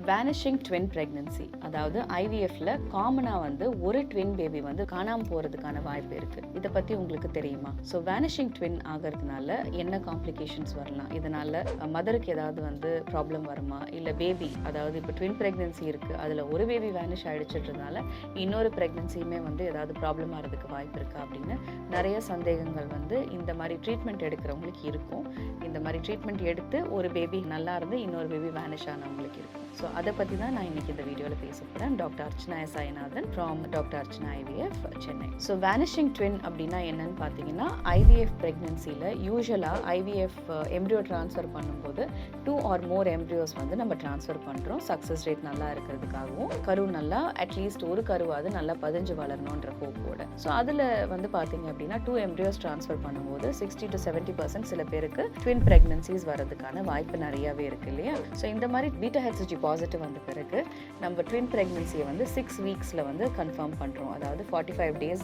Vanishing twin pregnancy, அதாவது ஐவிஎஃப்ல காமனா வந்து ஒரு ட்வின் பேபி வந்து காணாம போறதுக்கான வாய்ப்பு இருக்கு. இதை பத்தி உங்களுக்கு தெரியுமா? ஸோ வேனிஷிங் ட்வின் ஆகிறதுனால என்ன காம்ப்ளிகேஷன்ஸ் வரலாம்? இதனால மதருக்கு ஏதாவது வந்து ப்ராப்ளம் வருமா? இல்லை பேபி, அதாவது இப்போ ட்வின் பிரெக்னன்சி இருக்கு, அதில் ஒரு பேபி வேனிஷ் ஆயிடுச்சுன்றதுனால இன்னொரு பிரெக்னன்சியுமே வந்து ஏதாவது ப்ராப்ளம் ஆகிறதுக்கு வாய்ப்பு இருக்கா அப்படின்னு நிறைய சந்தேகங்கள் வந்து இந்த மாதிரி ட்ரீட்மெண்ட் எடுக்கிறவங்களுக்கு இருக்கும். இந்த மாதிரி ட்ரீட்மெண்ட் எடுத்து ஒரு பேபி நல்லா இருந்து இன்னொரு பேபி வேனிஷ் ஆனவங்களுக்கு இருக்கும். ஸோ அதை பற்றி தான் நான் இன்னைக்கு இந்த வீடியோவில் பேச போகிறேன். Doctor Archana S Sainathan from doctor Archana IVF Chennai. So vanishing twin அப்படின்னா என்னன்னு பார்த்தீங்கன்னா, ஐவிஎஃப் ப்ரெக்னன்சியில் யூஸ்வலாக ஐவிஎஃப் எம்ப்ரியோ ட்ரான்ஸ்ஃபர் பண்ணும்போது 2 or more எம்ப்ரியோஸ் வந்து நம்ம ட்ரான்ஸ்ஃபர் பண்ணுறோம். சக்ஸஸ் ரேட் நல்லா இருக்கிறதுக்காகவும், கரு நல்லா அட்லீஸ்ட் ஒரு கருவாவது நல்லா பதிஞ்சு வளரணுன்ற ஹோப்போட. ஸோ அதில் வந்து பார்த்தீங்க அப்படின்னா 2 எம்ப்ரியோஸ் ட்ரான்ஸ்ஃபர் பண்ணும்போது 60 to 70% சில பேருக்கு ட்வின் ப்ரெக்னன்சிஸ் வரதுக்கான வாய்ப்பு நிறையாவே இருக்கு இல்லையா? ஸோ இந்த மாதிரி பீட்டா ஹெச்ஜி பாசிட்டிவ் வந்த பிறகு நம்ம ட்வின் ப்ரெக்னன்சியை வந்து 6 வீக்ஸில் வந்து கன்ஃபார்ம் பண்ணுறோம். அதாவது 45 days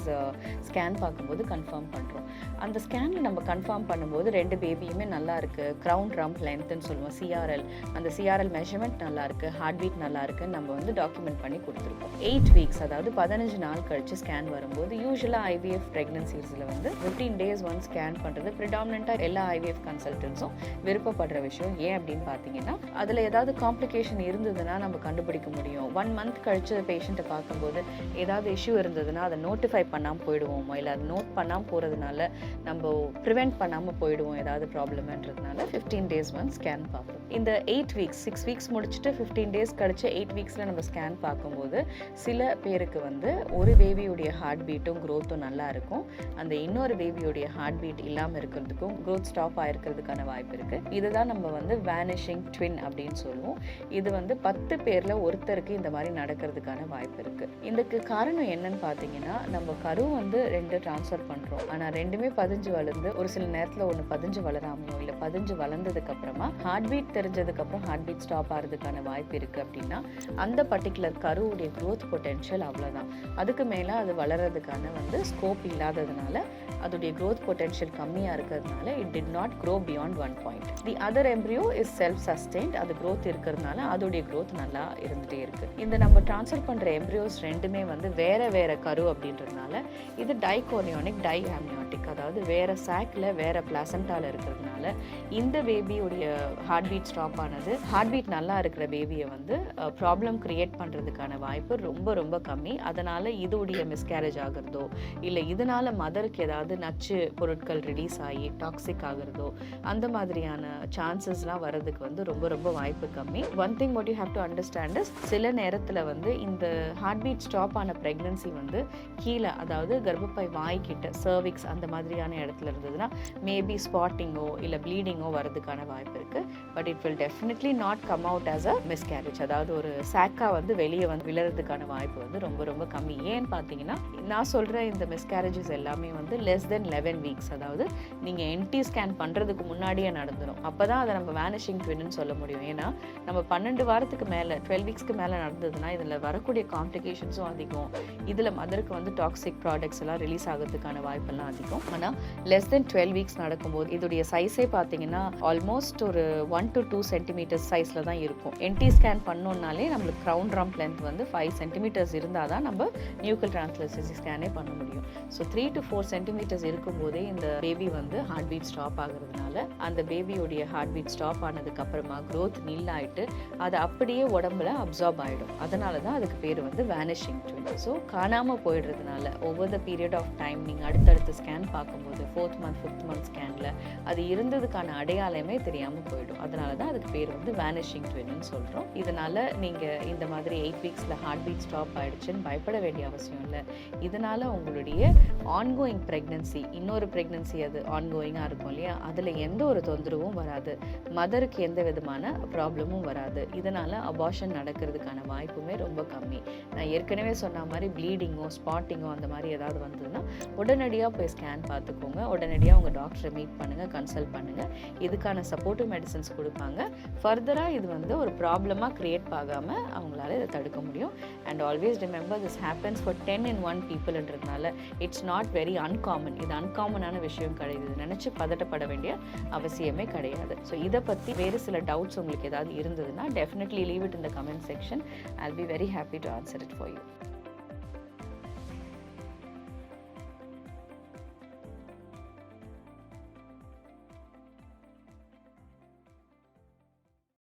ஸ்கேன் பார்க்கும்போது கன்ஃபார்ம் பண்ணுறோம். அந்த ஸ்கேனில் நம்ம கன்ஃபார்ம் பண்ணும்போது 2 பேபியுமே நல்லா இருக்குது, க்ரௌன் ரம்ப் லென்த்துன்னு சொல்லுவோம், சிஆர்எல், அந்த சிஆர்எல் மெஷர்மெண்ட் நல்லா இருக்குது, ஹார்ட் பீட் நல்லா இருக்குன்னு நம்ம வந்து டாக்குமெண்ட் பண்ணி கொடுத்துருக்கோம். 8 வீக்ஸ் அதாவது 15 நாள் கழிச்சு ஸ்கேன் வரும்போது யூஸ்வலாக ஐவிஎஃப் ப்ரெக்னன்சிஸில் வந்து 15 days ஒன் ஸ்கேன் பண்ணுறது ப்ரிடாமினெண்ட்டாக எல்லா ஐவிஎஃப் கன்சல்டன்ஸும் விருப்பப்படுற விஷயம். ஏன் அப்படின்னு பார்த்தீங்கன்னா, அதில் ஏதாவது காம்ப்ளிகேஷன் இருந்ததுன்னா நம்ம கண்டுபிடிக்க முடியும். 1 month கழிச்சு பேஷண்ட்டை பார்க்கும்போது ஏதாவது இஷ்யூ இருந்ததுன்னா அதை நோட்டிஃபை பண்ணாமல் போயிடுவோமோ, இல்லை அதை நோட் பண்ணாமல் போகிறதுனால நம்ம ப்ரிவெண்ட் பண்ணாமல் போயிடுவோம் ஏதாவது ப்ராப்ளம்ன்றதுனால 15 days ஒன் ஸ்கேன் பார்ப்போம். இந்த 8 வீக்ஸ் 6 வீக்ஸ் முடிச்சுட்டு 15 days கழிச்சு 8 வீக்ஸில் நம்ம ஸ்கேன் பார்க்கும்போது சில பேருக்கு வந்து ஒரு பேபியுடைய ஹார்ட் பீட்டும் க்ரோத்தும் நல்லா இருக்கும், அந்த இன்னொரு பேபியுடைய ஹார்ட் பீட் இல்லாமல் இருக்கிறதுக்கும் க்ரோத் ஸ்டாப் ஆகிருக்கிறதுக்கான வாய்ப்பு இருக்குது. இதுதான் நம்ம வந்து வேனிஷிங் ட்வின் அப்படின்னு சொல்லுவோம். இது வந்து 10 பேரில் ஒருத்தருக்கு இந்த மாதிரி நடக்கிறதுக்கான வாய்ப்பு இருக்குது. இதுக்கு காரணம் என்னன்னு பார்த்தீங்கன்னா, நம்ம கரு வந்து 2 ட்ரான்ஸ்ஃபர் பண்ணுறோம், ஆனால் 2மே பதிஞ்சு வளர்ந்து ஒரு சில நேரத்தில் ஒன்று பதிஞ்சு வளராமையோ இல்லை பதிஞ்சு வளர்ந்ததுக்கு அப்புறமா ஹார்ட் பீட் தெரிஞ்சதுக்கப்புறம் ஹார்ட் பீட் ஸ்டாப் ஆகிறதுக்கான வாய்ப்பு இருக்குது. அப்படின்னா அந்த பர்டிகுலர் கருவுடைய க்ரோத் பொட்டென்ஷியல் அவ்வளோதான், அதுக்கு மேலே அது வளர்கிறதுக்கான வந்து ஸ்கோப் இல்லாததுனால, அதோடைய க்ரோத் பொட்டென்ஷியல் கம்மியாக இருக்கிறதுனால it did not grow beyond 1 point. The other embryo is self sustained, அது க்ரோத் இருக்கிறதுனால அதோடைய க்ரோத் நல்லா இருந்துகிட்டே இருக்குது. இந்த நம்ம ட்ரான்ஸ்ஃபர் பண்ணுற எம்ப்ரியோஸ் 2மே வந்து வேறு வேறு கரு அப்படின்றதுனால இது டைகோரியானிக் டைஆம்னியாட்டிக், அதாவது வேறு சாக்கில் வேறு பிளாசண்டாவில் இருக்கிறதுனால இந்த பேபியுடைய ஹார்ட் பீட் ஸ்டாப் ஆனது ஹார்ட் பீட் நல்லா இருக்கிற பேபியை வந்து ப்ராப்ளம் கிரியேட் பண்ணுறதுக்கான வாய்ப்பு ரொம்ப ரொம்ப கம்மி. அதனால் இதோடைய மிஸ்கேரேஜ் ஆகிறதோ இல்லை இதனால் மதருக்கு ஏதாவது நச்சு பொருட்கள் ரிலீஸ் ஆகி டாக்ஸிக் ஆகிறதோ அந்த மாதிரியான சான்சஸ்லாம் வர்றதுக்கு வந்து ரொம்ப ரொம்ப வாய்ப்பு கம்மி. One thing what you have to understand is, சில நேரத்தில் வந்து இந்த ஹார்ட் பீட் ஸ்டாப் ஆன ப்ரெக்னன்சி வந்து கீழே, அதாவது கர்ப்பப்பை வாய்க்கிட்ட சர்விக்ஸ் அந்த மாதிரியான இடத்துல இருந்ததுன்னா மேபி ஸ்பாட்டிங்கோ இல்லை ப்ளீடிங்கோ வரதுக்கான வாய்ப்பு இருக்குது. But it will definitely not come out as a miscarriage, அதாவது ஒரு சாக்கா வந்து வெளியே வந்து விழறதுக்கான வாய்ப்பு வந்து ரொம்ப ரொம்ப கம்மி. ஏன்னு பார்த்தீங்கன்னா, நான் சொல்கிற இந்த மிஸ்கேரேஜஸ் எல்லாமே வந்து லெஸ் தென் 11 வீக்ஸ், அதாவது நீங்கள் என்டி ஸ்கேன் பண்ணுறதுக்கு முன்னாடியே நடந்துடும். அப்போ தான் அதை நம்ம வேனிஷிங் ட்வின்னு சொல்ல முடியும். ஏன்னா நம்ம 12 வாரத்துக்கு மேலே 12 வீக்ஸ்க்கு மேலே நடந்ததுன்னா இதில் வரக்கூடிய காம்ப்ளிகேஷன்ஸும் அதிகம், இதில் மதருக்கு வந்து டாக்ஸிக் ப்ராடக்ட்ஸ் எல்லாம் ரிலீஸ் ஆகிறதுக்கான வாய்ப்பெல்லாம் அதிகம். ஆனால் லெஸ் தென் 12 வீக்ஸ் நடக்கும்போது இதோடைய சைஸே பார்த்தீங்கன்னா ஆல்மோஸ்ட் ஒரு 1 to 2 centimeters சைஸில் தான் இருக்கும். என்டி ஸ்கேன் பண்ணோன்னாலே நம்மளுக்கு க்ரௌன் ரம்ப் லென்த் வந்து 5 centimeters இருந்தால் தான் நம்ம நியூக்கல் டிரான்ஸ்லூசன்சி ஸ்கேனே பண்ண முடியும். ஸோ 3 to 4 centimeters இருக்கும்போதே இந்த பேபி வந்து ஹார்ட் பீட் ஸ்டாப் ஆகுறதுனால அந்த பேபியோடைய ஹார்ட் பீட் ஸ்டாப் ஆனதுக்கு அப்புறமா க்ரோத் நில்லாயிட்டு அது அப்படியே உடம்புல அப்சார்ப் ஆகிடும். அதனால தான் அதுக்கு பேர் வந்து வேனிஷிங் ட்வின். ஸோ காணாமல் போயிடுறதுனால over the period of time நீங்கள் அடுத்தடுத்த ஸ்கேன் பார்க்கும்போது 4th month 5th month ஸ்கேனில் அது இருந்ததுக்கான அடையாளமே தெரியாமல் போயிடும். அதனால தான் அதுக்கு பேர் வந்து வேனிஷிங் ட்வின்னு சொல்கிறோம். இதனால் நீங்கள் இந்த மாதிரி 8 வீக்ஸில் ஹார்ட் பீட் ஸ்டாப் ஆகிடுச்சுன்னு பயப்பட வேண்டிய அவசியம் இல்லை. இதனால் உங்களுடைய ஆன்கோயிங் ப்ரெக்னன்சி, இன்னொரு ப்ரெக்னன்சி அது ஆன்கோயிங்காக இருக்கும் இல்லையா, அதில் எந்த ஒரு தொந்தரவும் வராது, மதருக்கு எந்த விதமான ப்ராப்ளமும் வராது. இதனால் அபார்ஷன் நடக்கிறதுக்கான வாய்ப்புமே ரொம்ப கம்மி. நான் ஏற்கனவே சொன்ன மாதிரி ப்ளீடிங்கோ ஸ்பாட்டிங்கோ அந்த மாதிரி ஏதாவது வந்ததுன்னா உடனடியாக போய் ஸ்கேன் பார்த்துக்கோங்க, உடனடியாக உங்கள் டாக்டரை மீட் பண்ணுங்கள், கன்சல்ட் பண்ணுங்கள். இதுக்கான சப்போர்ட்டிவ் மெடிசன்ஸ் கொடுப்பாங்க. ஃபர்தராக இது வந்து ஒரு ப்ராப்ளமாக க்ரியேட் ஆகாமல் அவங்களால இதை தடுக்க முடியும். And always remember this happens for 10 in 1 பீப்புள்ன்றதுனால இட்ஸ் நாட் வெரி அன்காமன். இது அன்காமனான விஷயம் கிடையாது. நினச்சி பதட்டப்பட வேண்டிய அவசியமே கிடையாது. ஸோ இதை பற்றி வேறு சில டவுட்ஸ் உங்களுக்கு ஏதாவது இருந்ததுன்னா definitely leave it in the comment section. I'll be very happy to answer it for you.